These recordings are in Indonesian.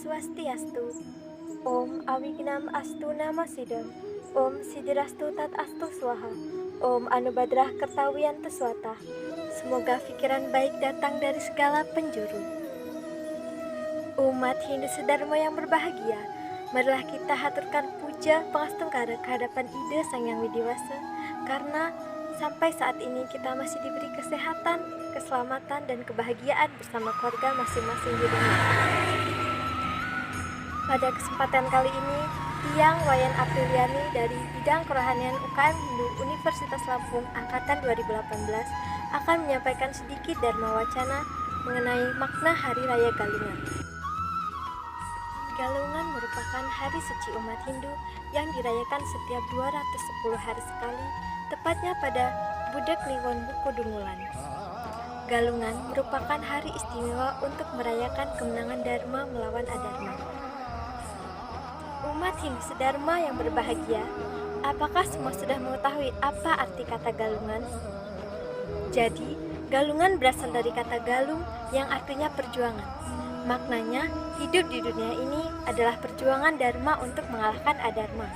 Swastiastu. Om Awignam Astu Namasidam. Om Sidirastu Tat Astu Swaha. Om Anubadrah Kertawiyantu Swata. Semoga pikiran baik datang dari segala penjuru. Umat Hindu Sedharma yang berbahagia, marilah kita haturkan puja pangastungkara kehadapan Ida Sang Yang Widiwasa, karena sampai saat ini kita masih diberi kesehatan, keselamatan, dan kebahagiaan bersama keluarga masing-masing di rumah. Pada kesempatan kali ini, Tiang Wayan Apriliani dari Bidang Kerohanian UKM Hindu Universitas Lampung Angkatan 2018 akan menyampaikan sedikit dharma wacana mengenai makna Hari Raya Galungan. Galungan merupakan hari suci umat Hindu yang dirayakan setiap 210 hari sekali, tepatnya pada Budak Kliwon Buku Dungulan. Galungan merupakan hari istimewa untuk merayakan kemenangan Dharma melawan Adharma. Umat Hindu Sedharma yang berbahagia, apakah semua sudah mengetahui apa arti kata galungan? Jadi, galungan berasal dari kata galung yang artinya perjuangan. Maknanya, hidup di dunia ini adalah perjuangan Dharma untuk mengalahkan Adharma.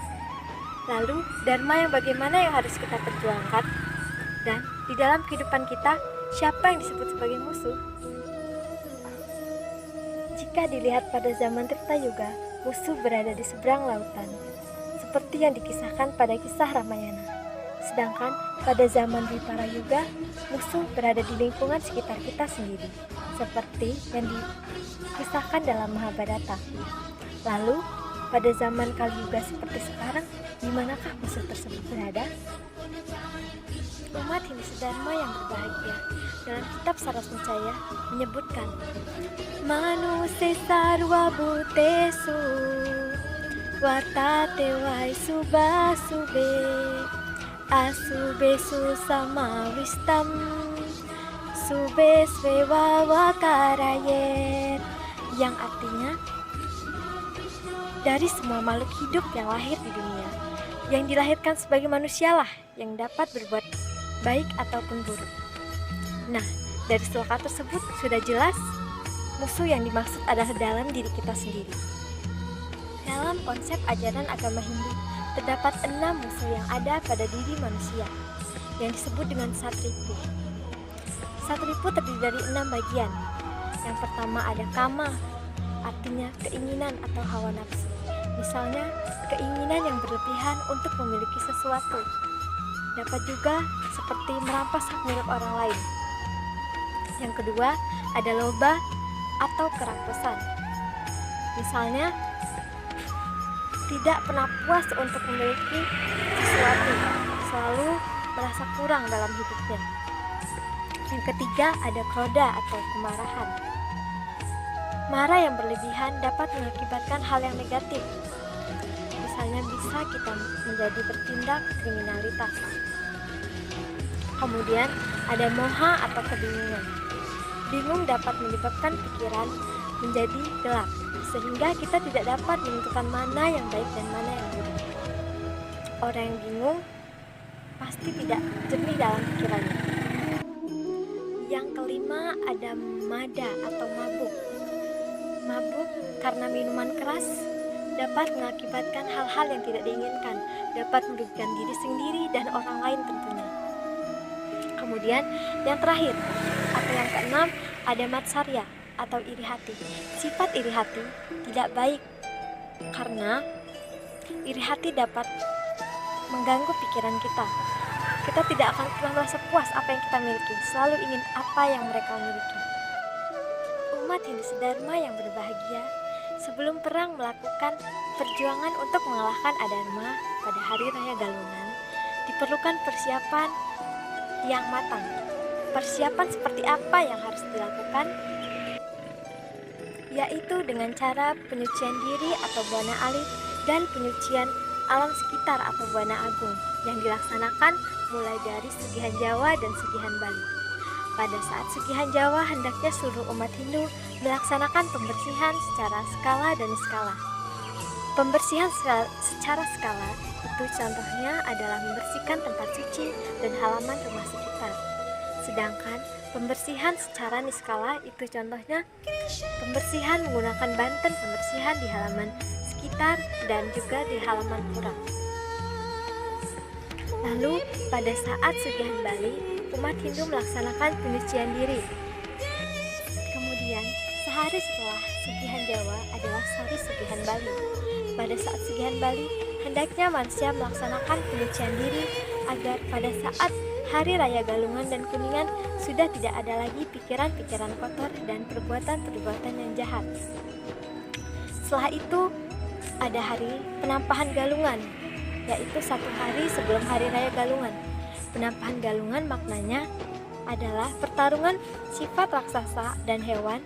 Lalu, Dharma yang bagaimana yang harus kita perjuangkan? Dan di dalam kehidupan kita, siapa yang disebut sebagai musuh? Jika dilihat pada zaman Trita Yuga, musuh berada di seberang lautan, seperti yang dikisahkan pada kisah Ramayana. Sedangkan pada zaman Dwipara Yuga, musuh berada di lingkungan sekitar kita sendiri, seperti yang dikisahkan dalam Mahabharata. Lalu, pada zaman Kali Yuga seperti sekarang, di manakah musuh tersebut berada? Umat Hindu Sedharma yang berbahagia, dalam kitab Saraswacaya menyebutkan, Manuse sarwa bhutesu vartate vai subasube asubesu samawistam subesveva vakarayet, yang artinya dari semua makhluk hidup yang lahir di dunia, yang dilahirkan sebagai manusialah yang dapat berbuat baik ataupun buruk. Nah, dari sloka tersebut sudah jelas musuh yang dimaksud adalah dalam diri kita sendiri. Dalam konsep ajaran agama Hindu, terdapat 6 musuh yang ada pada diri manusia, yang disebut dengan satripu. Satripu terdiri dari 6 bagian. Yang pertama ada kama, artinya keinginan atau hawa nafsu. Misalnya, keinginan yang berlebihan untuk memiliki sesuatu. Dapat juga seperti merampas hak milik orang lain. Yang kedua, ada loba atau kerakusan. Misalnya, tidak pernah puas untuk memiliki sesuatu, selalu merasa kurang dalam hidupnya. Yang ketiga, ada kroda atau kemarahan. Marah yang berlebihan dapat mengakibatkan hal yang negatif. Misalnya bisa kita menjadi bertindak kriminalitas. Kemudian ada moha atau kebingungan. Bingung dapat menyebabkan pikiran menjadi gelap, sehingga kita tidak dapat menentukan mana yang baik dan mana yang buruk. Orang yang bingung pasti tidak jernih dalam pikirannya. Yang kelima ada mada atau mabuk. Mabuk karena minuman keras dapat mengakibatkan hal-hal yang tidak diinginkan, dapat merugikan diri sendiri dan orang lain tentunya. Kemudian yang terakhir atau yang keenam ada matsarya atau iri hati. Sifat iri hati tidak baik karena iri hati dapat mengganggu pikiran kita. Kita tidak akan pernah merasa puas apa yang kita miliki, selalu ingin apa yang mereka miliki. Umat Hindu Sedharma yang berbahagia, sebelum perang melakukan perjuangan untuk mengalahkan Adharma pada Hari Raya Galungan, diperlukan persiapan yang matang. Persiapan seperti apa yang harus dilakukan? Yaitu dengan cara penyucian diri atau buana alit dan penyucian alam sekitar atau buana agung yang dilaksanakan mulai dari Sugihan Jawa dan Sugihan Bali. Pada saat Sugihan Jawa, hendaknya seluruh umat Hindu melaksanakan pembersihan secara skala dan skala. Pembersihan secara skala itu contohnya adalah membersihkan tempat suci dan halaman rumah sekitar. Sedangkan Pembersihan secara niskala itu contohnya pembersihan menggunakan banten pembersihan di halaman sekitar dan juga di halaman pura. Lalu pada saat Sugihan Bali, umat Hindu melaksanakan penyucian diri. Kemudian sehari setelah Sugihan Jawa adalah hari Sugihan Bali. Pada saat Sugihan Bali, hendaknya manusia melaksanakan penyucian diri agar pada saat Hari Raya Galungan dan Kuningan sudah tidak ada lagi pikiran-pikiran kotor dan perbuatan-perbuatan yang jahat. Setelah itu ada hari Penampahan Galungan, yaitu 1 hari sebelum Hari Raya Galungan. Penampahan Galungan maknanya adalah pertarungan sifat raksasa dan hewan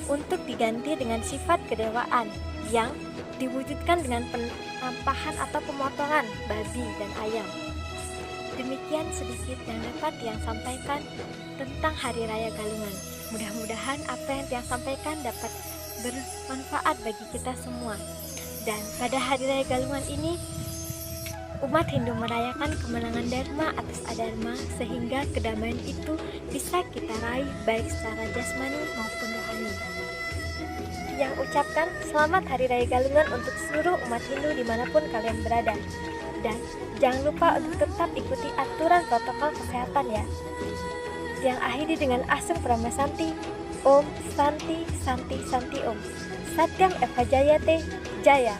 untuk diganti dengan sifat kedewaan yang diwujudkan dengan penampahan atau pemotongan babi dan ayam. Demikian sedikit yang dapat Tiang sampaikan tentang Hari Raya Galungan. Mudah-mudahan apa yang Tiang sampaikan dapat bermanfaat bagi kita semua. Dan pada Hari Raya Galungan ini, umat Hindu merayakan kemenangan Dharma atas Adharma sehingga kedamaian itu bisa kita raih baik secara jasmani maupun rohani. Yang ucapkan selamat Hari Raya Galungan untuk seluruh umat Hindu dimanapun kalian berada. Dan jangan lupa untuk tetap ikuti aturan protokol kesehatan ya. Yang akhiri dengan Asung Pramasanti, Om Santi Santi Santi Om. Satyam Eva Jayate Jaya.